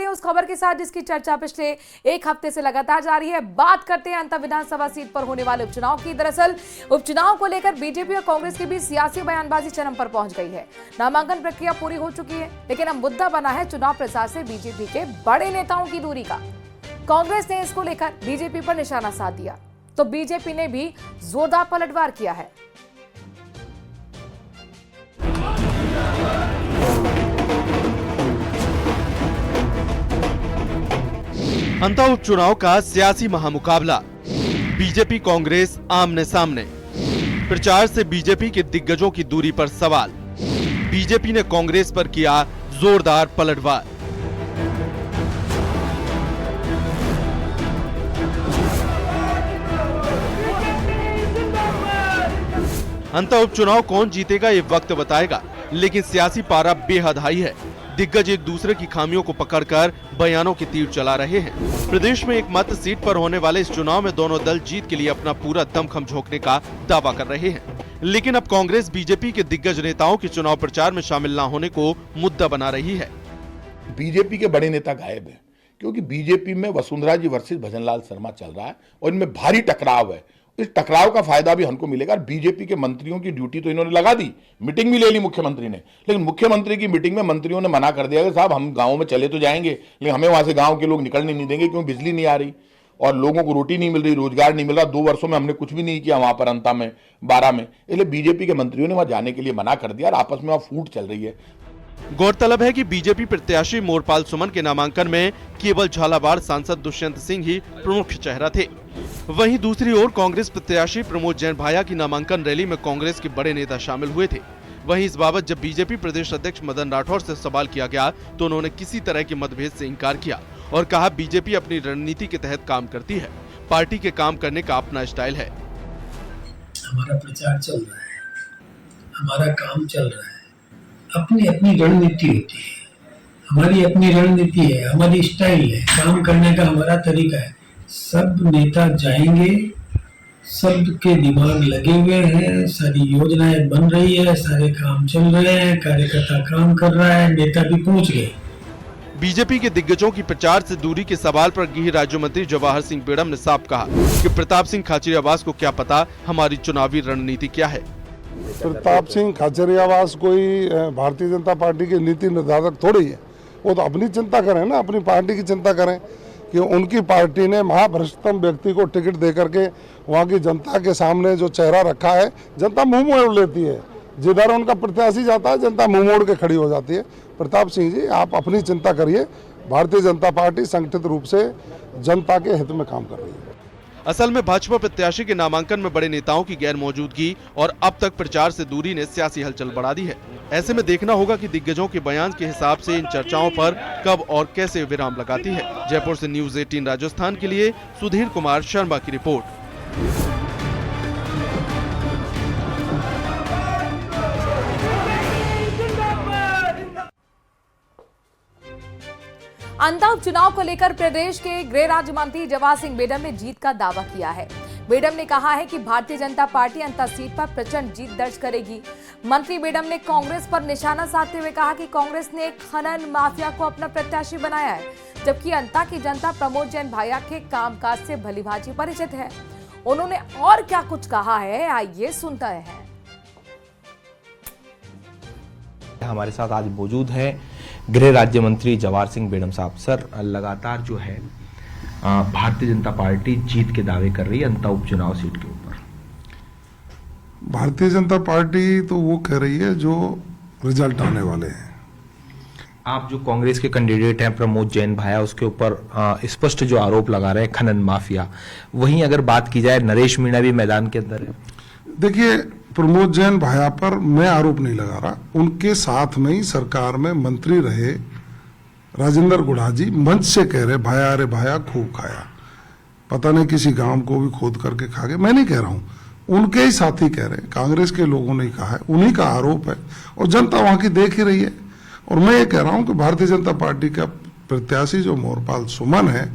करते हैं उस खबर के साथ जिसकी चर्चा पिछले एक हफ्ते से लगातार जारी है। बात करते हैं अंतर विधानसभा सीट पर होने वाले उपचुनाव की। दरअसल उपचुनाव को लेकर बीजेपी और कांग्रेस के बीच सियासी बयानबाजी चरम पर पहुंच गई है। नामांकन प्रक्रिया पूरी हो चुकी है, लेकिन अब मुद्दा बना है चुनाव प्रचार से बीजेपी के बड़े नेताओं की दूरी का। कांग्रेस ने इसको लेकर बीजेपी पर निशाना साध दिया, तो बीजेपी ने भी जोरदार पलटवार किया है। अंतर उपचुनाव का सियासी महामुकाबला, बीजेपी कांग्रेस आमने सामने। प्रचार से बीजेपी के दिग्गजों की दूरी पर सवाल, बीजेपी ने कांग्रेस पर किया जोरदार पलटवार। अंतर उपचुनाव कौन जीतेगा ये वक्त बताएगा, लेकिन सियासी पारा बेहद हाई है। दिग्गज एक दूसरे की खामियों को पकड़कर बयानों के तीर चला रहे हैं। प्रदेश में एकमात्र सीट पर होने वाले इस चुनाव में दोनों दल जीत के लिए अपना पूरा दमखम झोंकने का दावा कर रहे हैं, लेकिन अब कांग्रेस बीजेपी के दिग्गज नेताओं के चुनाव प्रचार में शामिल न होने को मुद्दा बना रही है। बीजेपी के बड़े नेता गायब है, क्योंकि बीजेपी में वसुंधरा जी वर्सेस भजनलाल शर्मा चल रहा है और इनमें भारी टकराव है। इस टकराव का फायदा भी हमको मिलेगा। बीजेपी के मंत्रियों की ड्यूटी तो इन्होंने लगा दी, मीटिंग भी ले ली मुख्यमंत्री ने, लेकिन मुख्यमंत्री की मीटिंग में मंत्रियों ने मना कर दिया कि साहब हम गांव में चले तो जाएंगे, लेकिन हमें वहां से गांव के लोग निकलने नहीं देंगे, क्योंकि बिजली नहीं आ रही और लोगों को रोटी नहीं मिल रही, रोजगार नहीं मिल रहा। 2 वर्षों में हमने कुछ भी नहीं किया वहां पर अंता में 12 में, इसलिए बीजेपी के मंत्रियों ने वहां जाने के लिए मना कर दिया और आपस में वहां फूट चल रही है। गौरतलब है कि बीजेपी प्रत्याशी मोरपाल सुमन के नामांकन में केवल झालावाड़ सांसद दुष्यंत सिंह ही प्रमुख चेहरा थे। वहीं दूसरी ओर कांग्रेस प्रत्याशी प्रमोद जैन भाया की नामांकन रैली में कांग्रेस के बड़े नेता शामिल हुए थे। वहीं इस बाबत जब बीजेपी प्रदेश अध्यक्ष मदन राठौर से सवाल किया गया तो उन्होंने किसी तरह के मतभेद से इनकार किया और कहा बीजेपी अपनी रणनीति के तहत काम करती है, पार्टी के काम करने का अपना स्टाइल है। हमारा प्रचार चल रहा है, हमारा काम चल रहा है, अपनी अपनी रणनीति होती है, हमारी अपनी रणनीति है, हमारी स्टाइल है, काम करने का हमारा तरीका है। सब नेता जाएंगे, सबके दिमाग लगे हुए हैं, सारी योजनाएं बन रही है, सारे काम चल रहे हैं, कार्यकर्ता काम कर रहा है, नेता भी पहुंच गए। बीजेपी के दिग्गजों की प्रचार से दूरी के सवाल पर गृह राज्य मंत्री जवाहर सिंह बेड़म ने साफ कहा कि प्रताप सिंह खाचरियावास को क्या पता हमारी चुनावी रणनीति क्या है। प्रताप सिंह खाचरियावास कोई भारतीय जनता पार्टी के नीति निर्धारक थोड़ी है। वो तो अपनी चिंता करें ना, अपनी पार्टी की चिंता करें कि उनकी पार्टी ने महाभ्रष्टतम व्यक्ति को टिकट दे करके वहाँ की जनता के सामने जो चेहरा रखा है, जनता मुंह मोड़ लेती है। जिधर उनका प्रत्याशी जाता है जनता मुंह मोड़ के खड़ी हो जाती है। प्रताप सिंह जी, आप अपनी चिंता करिए, भारतीय जनता पार्टी संगठित रूप से जनता के हित में काम कर रही है। असल में भाजपा प्रत्याशी के नामांकन में बड़े नेताओं की गैर मौजूदगी और अब तक प्रचार से दूरी ने सियासी हलचल बढ़ा दी है। ऐसे में देखना होगा कि दिग्गजों के बयान के हिसाब से इन चर्चाओं पर कब और कैसे विराम लगाती है। जयपुर से न्यूज़ 18 राजस्थान के लिए सुधीर कुमार शर्मा की रिपोर्ट। अंतर उपचुनाव को लेकर प्रदेश के गृह राज्य मंत्री जवाहर सिंह बेडम ने जीत का दावा किया है। बेडम ने कहा है कि भारतीय जनता पार्टी अंतर सीट पर प्रचंड जीत दर्ज करेगी। मंत्री बेडम ने कांग्रेस पर निशाना साधते हुए कहा कि कांग्रेस ने खनन माफिया को अपना प्रत्याशी बनाया है, जबकि अंतर की जनता प्रमोद जैन भाया के कामकाज से भलीभांति परिचित है। उन्होंने और क्या कुछ कहा है, आइए सुनते हैं। हमारे साथ आज मौजूद है गृह राज्य मंत्री जवाहर सिंह बेडम साहब। सर, लगातार जो है भारतीय जनता पार्टी जीत के दावे कर रही है अंतर उपचुनाव सीट के ऊपर। भारतीय जनता पार्टी तो वो कह रही है जो रिजल्ट आने वाले हैं। आप जो कांग्रेस के कैंडिडेट हैं प्रमोद जैन भाया, उसके ऊपर स्पष्ट जो आरोप लगा रहे हैं खनन माफिया, वहीं अगर बात की जाए नरेश मीणा भी मैदान के अंदर है। देखिए, प्रमोद जैन भाया पर मैं आरोप नहीं लगा रहा, उनके साथ में ही सरकार में मंत्री रहे राजेंद्र गुढ़ा जी मंच से कह रहे भाया अरे भाया खूब खाया, पता नहीं किसी गांव को भी खोद करके खा गए। मैं नहीं कह रहा हूं, उनके ही साथी कह रहे, कांग्रेस के लोगों ने कहा है, उन्हीं का आरोप है और जनता वहां की देख ही रही है। और मैं ये कह रहा हूं कि भारतीय जनता पार्टी का प्रत्याशी जो मोरपाल सुमन है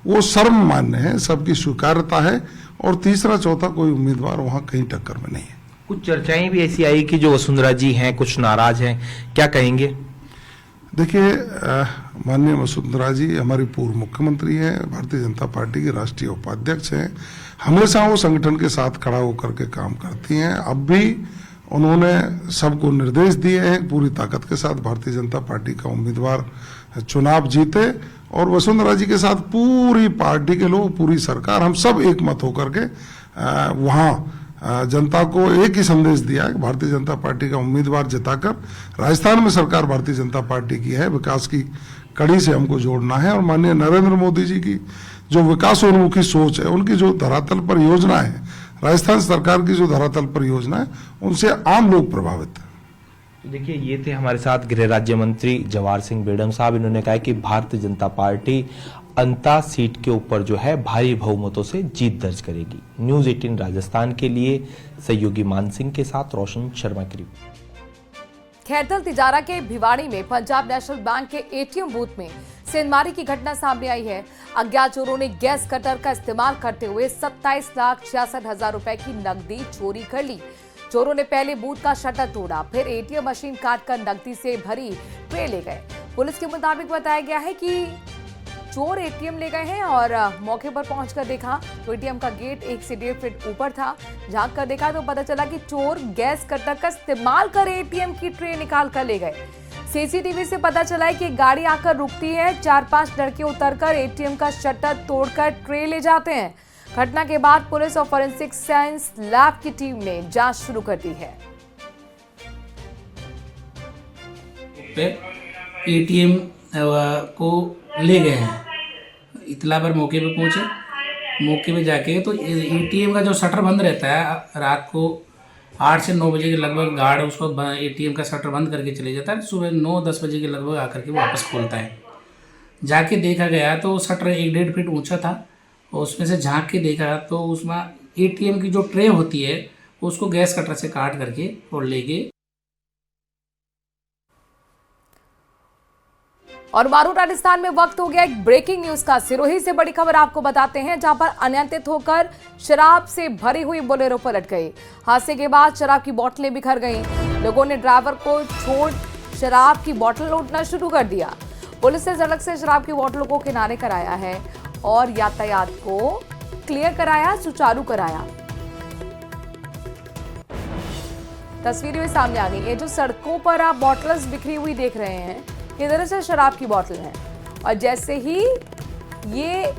वो सर्वमान्य है, सबकी स्वीकार्यता है और तीसरा चौथा कोई उम्मीदवार वहां कहीं टक्कर में नहीं है। कुछ चर्चाएं भी ऐसी आई कि जो वसुंधरा जी हैं कुछ नाराज हैं, क्या कहेंगे? देखिए, माननीय वसुंधरा जी हमारी पूर्व मुख्यमंत्री हैं, भारतीय जनता पार्टी की राष्ट्रीय उपाध्यक्ष हैं, हमेशा वो संगठन के साथ खड़ा होकर के काम करती हैं। अब भी उन्होंने सबको निर्देश दिए हैं पूरी ताकत के साथ भारतीय जनता पार्टी का उम्मीदवार चुनाव जीते, और वसुंधरा जी के साथ पूरी पार्टी के लोग, पूरी सरकार, हम सब एक मत होकर के वहाँ जनता को एक ही संदेश दिया है कि भारतीय जनता पार्टी का उम्मीदवार जिताकर राजस्थान में सरकार भारतीय जनता पार्टी की है, विकास की कड़ी से हमको जोड़ना है। और माननीय नरेंद्र मोदी जी की जो विकासोन्मुखी सोच है, उनकी जो धरातल पर योजना है, राजस्थान सरकार की जो धरातल पर योजना है, उनसे आम लोग प्रभावित है। देखिए, ये थे हमारे साथ गृह राज्य मंत्री जवाहर सिंह बेडम साहब। इन्होंने कहा कि भारतीय जनता पार्टी अंता सीट के ऊपर जो है भारी बहुमतों से जीत दर्ज करेगी। न्यूज़ 18 राजस्थान के लिए सहयोगी मान सिंह के साथ रोशन शर्मा की रिपोर्ट। खैरथल तिजारा के भिवाड़ी में पंजाब नेशनल बैंक के एटीएम बूथ में सेंधमारी की घटना सामने आई है। अज्ञात चोरों ने गैस कटर का इस्तेमाल करते हुए 27,66,000 रुपए की नकदी चोरी कर ली। चोरों ने पहले बूथ का शटर तोड़ा, फिर एटीएम मशीन काटकर नकदी से भरी ट्रे ले गए। पुलिस के मुताबिक बताया गया है कि चोर एटीएम ले गए हैं और मौके पर पहुंचकर देखा तो एटीएम का गेट 1 से 1.5 फीट ऊपर था। झांक कर देखा तो पता चला कि चोर गैस कटर का इस्तेमाल कर एटीएम की ट्रे निकाल कर ले गए। सीसीटीवी से पता चला है कि गाड़ी आकर रुकती है, 4-5 लड़के उतरकर एटीएम का शटर तोड़कर ट्रे ले जाते हैं। घटना के बाद पुलिस और फॉरेंसिक साइंस लैब की टीम ने जांच शुरू कर दी है। एटीएम को ले गए हैं, इतला पर मौके पे पहुंचे। मौके पे जाके तो एटीएम का जो शटर बंद रहता है, रात को 8 से 9 बजे के लगभग गार्ड उसको एटीएम का शटर बंद करके चले जाता है। सुबह 9-10 बजे के लगभग आकर के वापस खोलता है। जाके देखा गया तो शटर 1-1.5 फीट ऊंचा था, और उसमें से झांक के देखा तो उसमें एटीएम की जो ट्रे होती है उसको गैस कटर से काट करके और ले गए। और मारू राजस्थान में वक्त हो गया एक ब्रेकिंग न्यूज का। सिरोही से बड़ी खबर आपको बताते हैं, जहां पर अनियंत्रित होकर शराब से भरी हुई बोलेरो पलट गई। हादसे के बाद शराब की बोतलें बिखर गईं। लोगों ने ड्राइवर को छोड़ शराब की बोतल लूटना शुरू कर दिया। पुलिस ने सड़क से शराब की बोतलों को किनारे कराया है और यातायात को क्लियर कराया, सुचारू कराया। तस्वीरें में सामने आ गई है। जो सड़कों पर आप बोतल्स बिखरी हुई देख रहे हैं, ये दरअसल शराब की बोतल है। और जैसे ही ये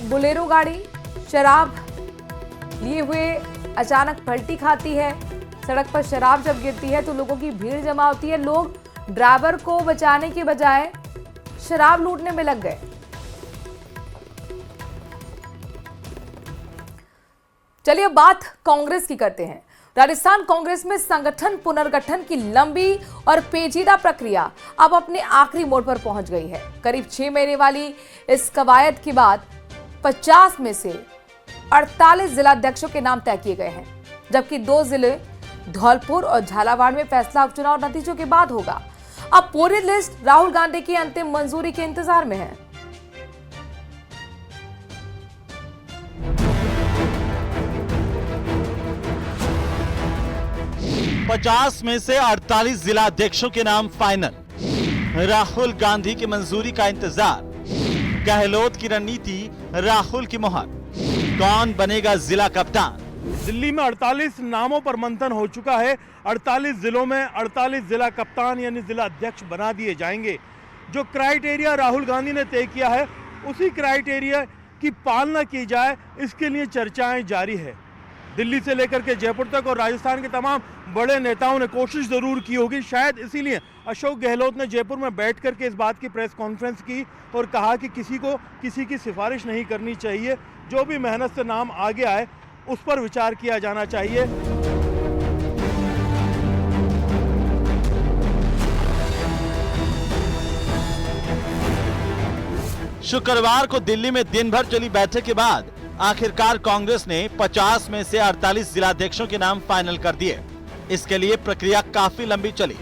बोलेरो गाड़ी शराब लिए हुए अचानक पलटी खाती है, सड़क पर शराब जब गिरती है तो लोगों की भीड़ जमा होती है। लोग ड्राइवर को बचाने के बजाय शराब लूटने में लग गए। चलिए बात कांग्रेस की करते हैं। राजस्थान कांग्रेस में संगठन पुनर्गठन की लंबी और पेचीदा प्रक्रिया अब अपने आखिरी मोड़ पर पहुंच गई है। करीब 6 महीने वाली इस कवायद के बाद 50 में से 48 जिलाध्यक्षों के नाम तय किए गए हैं, जबकि 2 जिले धौलपुर और झालावाड़ में फैसला उपचुनाव नतीजों के बाद होगा। अब पूरी लिस्ट राहुल गांधी की अंतिम मंजूरी के इंतजार में है। 50 में से 48 जिला अध्यक्षों के नाम फाइनल। राहुल गांधी की मंजूरी का इंतजार। गहलोत की रणनीति, राहुल की मोहर। कौन बनेगा जिला कप्तान? दिल्ली में 48 नामों पर मंथन हो चुका है। 48 जिलों में 48 जिला कप्तान यानी जिला अध्यक्ष बना दिए जाएंगे। जो क्राइटेरिया राहुल गांधी ने तय किया है, उसी क्राइटेरिया की पालना की जाए, इसके लिए चर्चाएं जारी है। दिल्ली से लेकर के जयपुर तक और राजस्थान के तमाम बड़े नेताओं ने कोशिश जरूर की होगी। शायद इसीलिए अशोक गहलोत ने जयपुर में बैठ करके इस बात की प्रेस कॉन्फ्रेंस की और कहा कि किसी को किसी की सिफारिश नहीं करनी चाहिए। जो भी मेहनत से नाम आगे आए उस पर विचार किया जाना चाहिए। शुक्रवार को दिल्ली में दिन भर चली बैठक के बाद आखिरकार कांग्रेस ने 50 में से 48 जिलाध्यक्षों के नाम फाइनल कर दिए। इसके लिए प्रक्रिया काफी लंबी चली।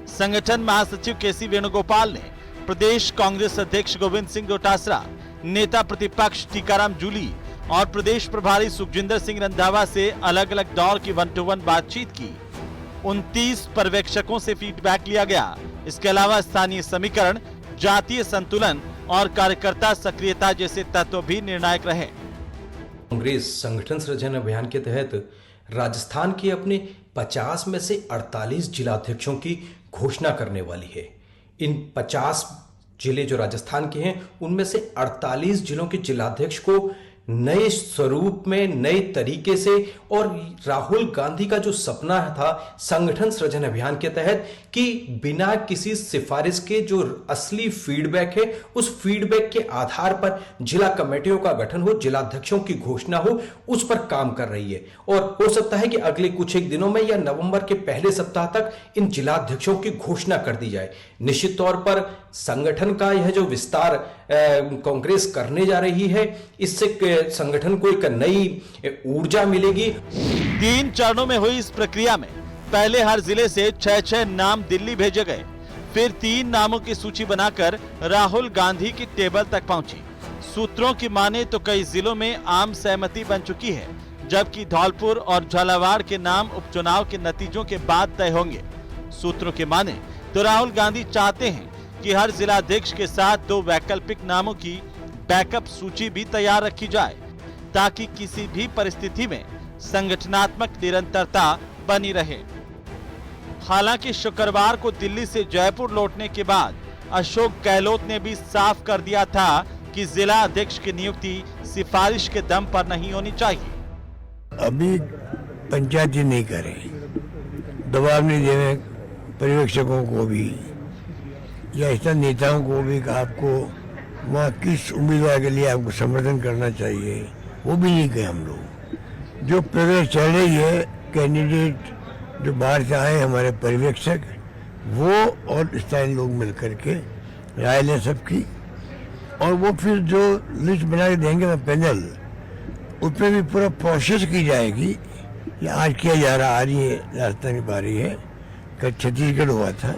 संगठन महासचिव केसी वेणुगोपाल ने प्रदेश कांग्रेस अध्यक्ष गोविंद सिंह डोटासरा, नेता प्रतिपक्ष टीकाराम जूली और प्रदेश प्रभारी सुखजिंदर सिंह रंधावा से अलग अलग दौर की 1-to-1 बातचीत की। 29 पर्यवेक्षकों से फीडबैक लिया गया। इसके अलावा स्थानीय समीकरण, जातीय संतुलन और कार्यकर्ता सक्रियता जैसे तत्व भी निर्णायक रहे। कांग्रेस संगठन सृजन अभियान के तहत राजस्थान के अपने 50 में से 48 जिलाध्यक्षों की घोषणा करने वाली है। इन 50 जिले जो राजस्थान के हैं उनमें से 48 जिलों के जिलाध्यक्ष को नए स्वरूप में, नए तरीके से, और राहुल गांधी का जो सपना था संगठन सृजन अभियान के तहत कि बिना किसी सिफारिश के जो असली फीडबैक है उस फीडबैक के आधार पर जिला कमेटियों का गठन हो, जिलाध्यक्षों की घोषणा हो, उस पर काम कर रही है। और हो सकता है कि अगले कुछ एक दिनों में या नवंबर के पहले सप्ताह तक इन जिलाध्यक्षों की घोषणा कर दी जाए। निश्चित तौर पर संगठन का यह जो विस्तार कांग्रेस करने जा रही है, इससे संगठन को एक नई ऊर्जा मिलेगी। 3 चरणों में हुई इस प्रक्रिया में पहले हर जिले से 6 नाम दिल्ली भेजे गए, फिर 3 नामों की सूची बनाकर राहुल गांधी की टेबल तक पहुंची। सूत्रों की माने तो कई जिलों में आम सहमति बन चुकी है, जबकि धौलपुर और झालावाड़ के नाम उपचुनाव के नतीजों के बाद तय होंगे। सूत्रों की माने तो राहुल गांधी चाहते हैं कि हर जिलाध्यक्ष के साथ 2 वैकल्पिक नामों की बैकअप सूची भी तैयार रखी जाए, ताकि किसी भी परिस्थिति में संगठनात्मक निरंतरता बनी रहे। हालांकि शुक्रवार को दिल्ली से जयपुर लौटने के बाद अशोक गहलोत ने भी साफ कर दिया था कि जिला अध्यक्ष की नियुक्ति सिफारिश के दम पर नहीं होनी चाहिए। अभी पंचायत जी नहीं करे, दबाव नहीं देवे पर्यवेक्षकों को भी या ऐसा नेताओं को भी कि आपको वहाँ किस उम्मीदवार के लिए आपको समर्थन करना चाहिए, वो भी नहीं कहे हम लोग। जो प्रोग्रेस चल रही है, कैंडिडेट जो बाहर से आए हमारे पर्यवेक्षक, वो और स्थानीय लोग मिलकर के राय लें सबकी, और वो फिर जो लिस्ट बना के देंगे ना पैनल, उस पर भी पूरा प्रोसेस की जाएगी। ये आज किया जा रहा, आ रही है राजस्थान की बारी है, कल छत्तीसगढ़ हुआ था,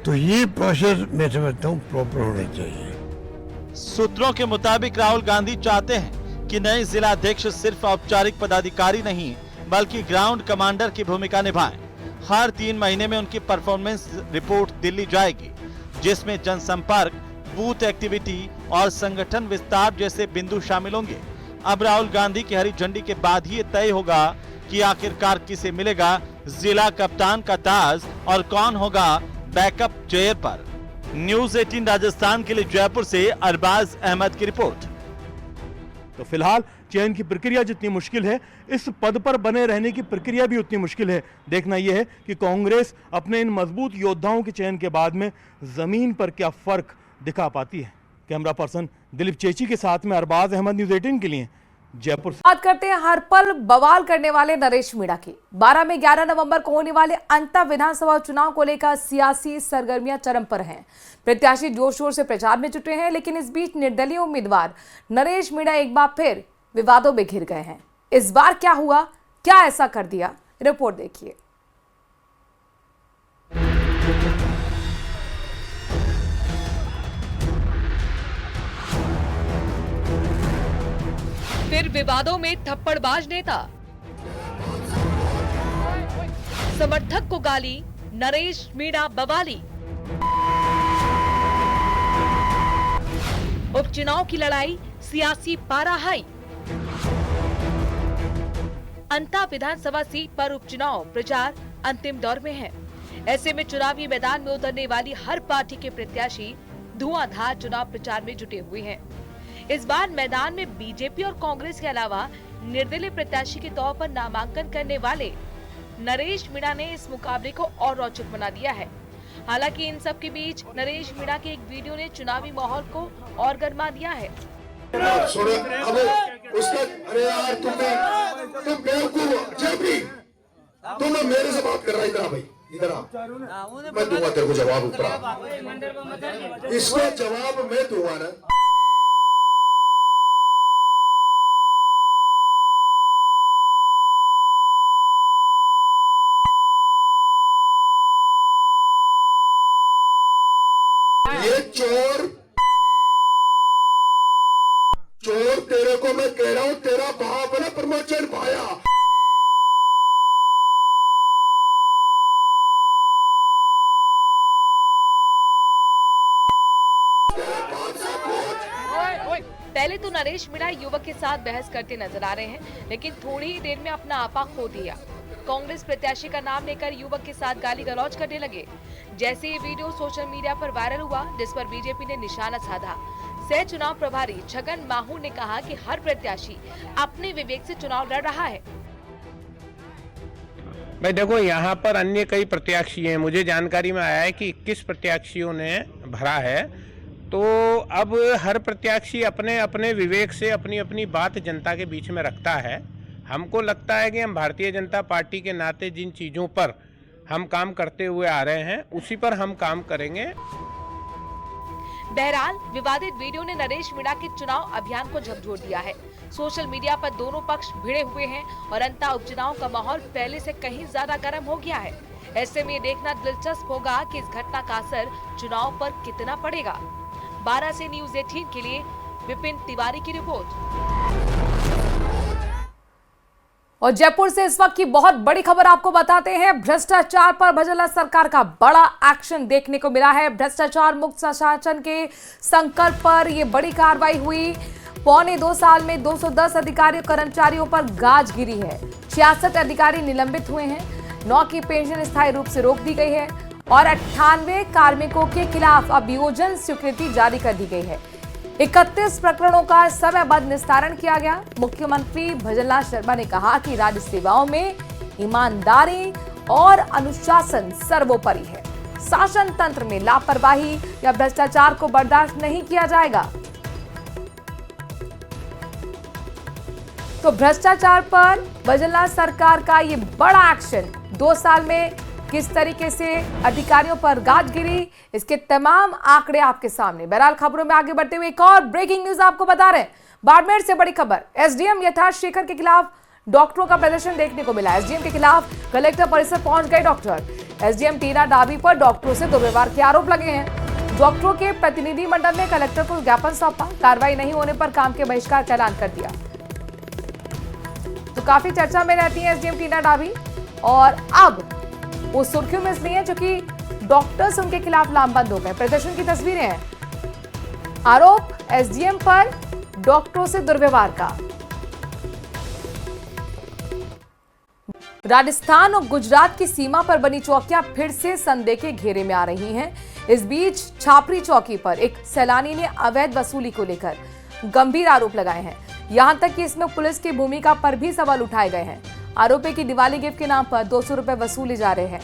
तो ये प्रोसेस मैं समझता हूँ प्रॉपर होना चाहिए। सूत्रों के मुताबिक राहुल गांधी चाहते हैं कि नए जिलाध्यक्ष सिर्फ औपचारिक पदाधिकारी नहीं बल्कि ग्राउंड कमांडर की भूमिका निभाएं। हर 3 महीने में उनकी परफॉर्मेंस रिपोर्ट दिल्ली जाएगी, जिसमें जनसंपर्क, बूथ एक्टिविटी और संगठन विस्तार जैसे बिंदु शामिल होंगे। अब राहुल गांधी की हरी झंडी के बाद ही तय होगा कि आखिरकार किसे मिलेगा जिला कप्तान का ताज और कौन होगा बैकअप चेयर पर। न्यूज़ 18 राजस्थान के लिए जयपुर से अरबाज अहमद की रिपोर्ट। तो फिलहाल चयन की प्रक्रिया जितनी मुश्किल है, इस पद पर बने रहने की प्रक्रिया भी उतनी मुश्किल है। देखना यह है कि कांग्रेस अपने इन मजबूत योद्धाओं के चयन के बाद में जमीन पर क्या फर्क दिखा पाती है। कैमरा पर्सन दिलीप चेची के साथ में अरबाज अहमद, न्यूज़ 18 के लिए जयपुर। बात करते हैं हर पल बवाल करने वाले नरेश मीणा की। 12 में 11 नवंबर को होने वाले अंतर विधानसभा चुनाव को लेकर सियासी सरगर्मियां चरम पर हैं। प्रत्याशी जोर शोर से प्रचार में जुटे हैं, लेकिन इस बीच निर्दलीय उम्मीदवार नरेश मीणा एक बार फिर विवादों में घिर गए हैं। इस बार क्या हुआ, क्या ऐसा कर दिया, रिपोर्ट देखिए। फिर विवादों में थप्पड़बाज नेता, समर्थक को गाली, नरेश मीणा बवाली। उपचुनाव की लड़ाई, सियासी पारा हाई। अंता विधानसभा सीट पर उपचुनाव प्रचार अंतिम दौर में है। ऐसे में चुनावी मैदान में उतरने वाली हर पार्टी के प्रत्याशी धुआंधार चुनाव प्रचार में जुटे हुए हैं। इस बार मैदान में बीजेपी और कांग्रेस के अलावा निर्दलीय प्रत्याशी के तौर पर नामांकन करने वाले नरेश मीणा ने इस मुकाबले को और रोचक बना दिया है। हालांकि इन सब के बीच नरेश मीणा के एक वीडियो ने चुनावी माहौल को और गर्मा दिया है। अरे यार तुम बेवकूफ, तुम मेरे से बात कर रहा है, इधर आ भाई, इधर आ, मैं दूंगा तेरे को जवाब, ऊपर इसका जवाब मैं दूंगा ना। ये चोर तेरे को मैं कह रहा हूं, तेरा बाप है ना प्रमोशन पाया। पहले तो नरेश मीणा युवक के साथ बहस करते नजर आ रहे हैं, लेकिन थोड़ी ही देर में अपना आपा खो दिया। कांग्रेस प्रत्याशी का नाम लेकर युवक के साथ गाली गलौज करने लगे। जैसे ये वीडियो सोशल मीडिया पर वायरल हुआ, जिस पर बीजेपी ने निशाना साधा, सह चुनाव प्रभारी छगन माहू ने कहा कि हर प्रत्याशी अपने विवेक से चुनाव लड़ रहा है। भाई देखो, यहाँ पर अन्य कई प्रत्याशी हैं। मुझे जानकारी में आया है कि 21 प्रत्याशियों ने भरा है। तो अब हर प्रत्याशी अपने अपने विवेक से अपनी अपनी बात जनता के बीच में रखता है। हमको लगता है कि हम भारतीय जनता पार्टी के नाते जिन चीज़ों पर हम काम करते हुए आ रहे हैं, उसी पर हम काम करेंगे। बहरहाल विवादित वीडियो ने नरेश मीणा के चुनाव अभियान को झकझोर दिया है। सोशल मीडिया पर दोनों पक्ष भिड़े हुए हैं और अंतः उपचुनाव का माहौल पहले से कहीं ज्यादा गर्म हो गया है। ऐसे में ये देखना दिलचस्प होगा कि इस घटना का असर चुनाव पर कितना पड़ेगा। 12 से न्यूज़ 18 के लिए विपिन तिवारी की रिपोर्ट। और जयपुर से इस वक्त की बहुत बड़ी खबर आपको बताते हैं। भ्रष्टाचार पर भजनलाल सरकार का बड़ा एक्शन देखने को मिला है। भ्रष्टाचार मुक्त शासन के संकल्प पर यह बड़ी कार्रवाई हुई। पौने 2 साल में 210 अधिकारियों कर्मचारियों पर गाज गिरी है। 66 अधिकारी निलंबित हुए हैं। 9 की पेंशन स्थायी रूप से रोक दी गई है और 98 कार्मिकों के खिलाफ अभियोजन स्वीकृति जारी कर दी गई है। 31 प्रकरणों का समयबद्ध निस्तारण किया गया। मुख्यमंत्री भजनलाल शर्मा ने कहा कि राज्य सेवाओं में ईमानदारी और अनुशासन सर्वोपरि है। शासन तंत्र में लापरवाही या भ्रष्टाचार को बर्दाश्त नहीं किया जाएगा। तो भ्रष्टाचार पर भजनलाल सरकार का ये बड़ा एक्शन, 2 साल में किस तरीके से अधिकारियों पर गाज गिरी, इसके तमाम आंकड़े आपके सामने। बहरहाल खबरों में आगे बढ़ते हुए एक और ब्रेकिंग न्यूज आपको बता रहे हैं। बाड़मेर से बड़ी खबर, एसडीएम यथार्थ शेखर के खिलाफ डॉक्टरों का प्रदर्शन देखने को मिला। एसडीएम के खिलाफ कलेक्टर परिसर पहुंच गए डॉक्टर। एसडीएम टीना डाबी पर डॉक्टरों से दुर्व्यवहार के आरोप लगे हैं। डॉक्टरों के प्रतिनिधि मंडल ने कलेक्टर को ज्ञापन सौंपा। कार्रवाई नहीं होने पर काम के बहिष्कार का ऐलान कर दिया। तो काफी चर्चा में रहती है एसडीएम टीना डाबी, और अब वो सुर्खियों में इसलिए क्योंकि डॉक्टर्स उनके खिलाफ लामबंद हो गए। प्रदर्शन की तस्वीरें हैं। आरोप एसडीएम पर डॉक्टरों से दुर्व्यवहार का। राजस्थान और गुजरात की सीमा पर बनी चौकियां फिर से संदेह के घेरे में आ रही हैं। इस बीच छापरी चौकी पर एक सैलानी ने अवैध वसूली को लेकर गंभीर आरोप लगाए हैं। यहां तक कि इसमें पुलिस की भूमिका पर भी सवाल उठाए गए हैं। आरोपी की दिवाली गिफ्ट के नाम पर 200 रुपए वसूले जा रहे हैं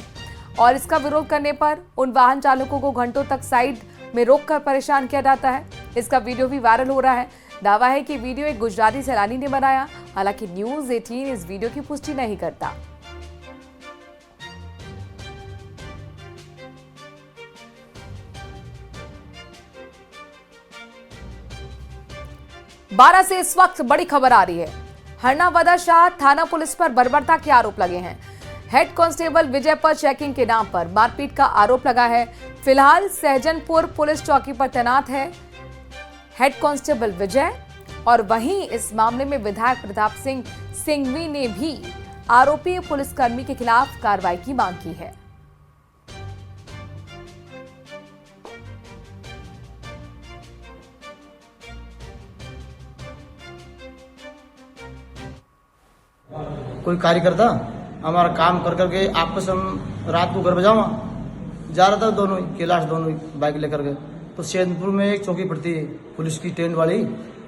और इसका विरोध करने पर उन वाहन चालकों को घंटों तक साइड में रोककर परेशान किया जाता है। इसका वीडियो भी वायरल हो रहा है। दावा है कि वीडियो एक गुजराती सैलानी ने बनाया। हालांकि न्यूज़ 18 इस वीडियो की पुष्टि नहीं करता। बारह से इस वक्त बड़ी खबर आ रही है। हरनावदा शाह थाना पुलिस पर बर्बरता के आरोप लगे हैं। हेड कांस्टेबल विजय पर चेकिंग के नाम पर मारपीट का आरोप लगा है। फिलहाल सहजनपुर पुलिस चौकी पर तैनात है हेड कांस्टेबल विजय, और वहीं इस मामले में विधायक प्रताप सिंह सिंघवी ने भी आरोपी पुलिसकर्मी के खिलाफ कार्रवाई की मांग की है। कोई कार्यकर्ता हमारा काम कर करके आपस हम रात को घर बजावा जा रहा था, दोनों ही कैलाश दोनों ही बाइक लेकर गए। तो सैदपुर में एक चौकी पड़ती है पुलिस की टेंट वाली,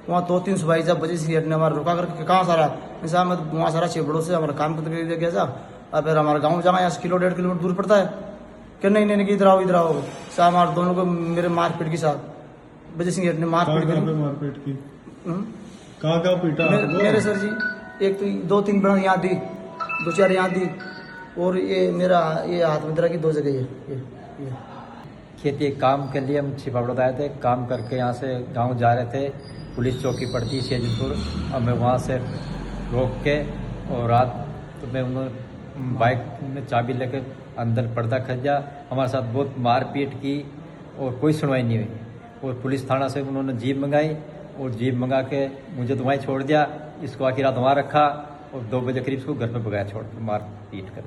वहाँ 2-3 सुबह जब बजे से ने हमारा रुका करके कहाँ सारा ऐसा मैं वहाँ सारा छेबड़ों से हमारा काम करके गया था। और फिर हमारा गाँव जाना यहाँ से 1.5 किलोमीटर दूर पड़ता है कि नहीं इधर आओ साहब। हमारे दोनों को मेरे मारपीट के साथ बजे सिंह ने मारपीट की। कहाँ पीटा मेरे सर जी? एक तो 2-3 बड़ा यहाँ दी, 2-4 यहाँ दी, और ये मेरा ये हाथ में तरह की 2 जगह है। ये खेती काम के लिए हम छिपावड़ा आए थे। काम करके यहाँ से गांव जा रहे थे। पुलिस चौकी पड़ती सैदपुर, और मैं वहाँ से रोक के और रात तो मैं उन्होंने बाइक में चाबी लेकर अंदर पर्दा खरीदा। हमारे साथ बहुत मारपीट की और कोई सुनवाई नहीं हुई। और पुलिस थाना से उन्होंने जीप मंगाई और जीप मंगा के मुझे तो वहीं छोड़ दिया। इसको आखिर रात वहाँ रखा और 2 बजे करीब इसको घर पे भगाया छोड़ मार पीट कर।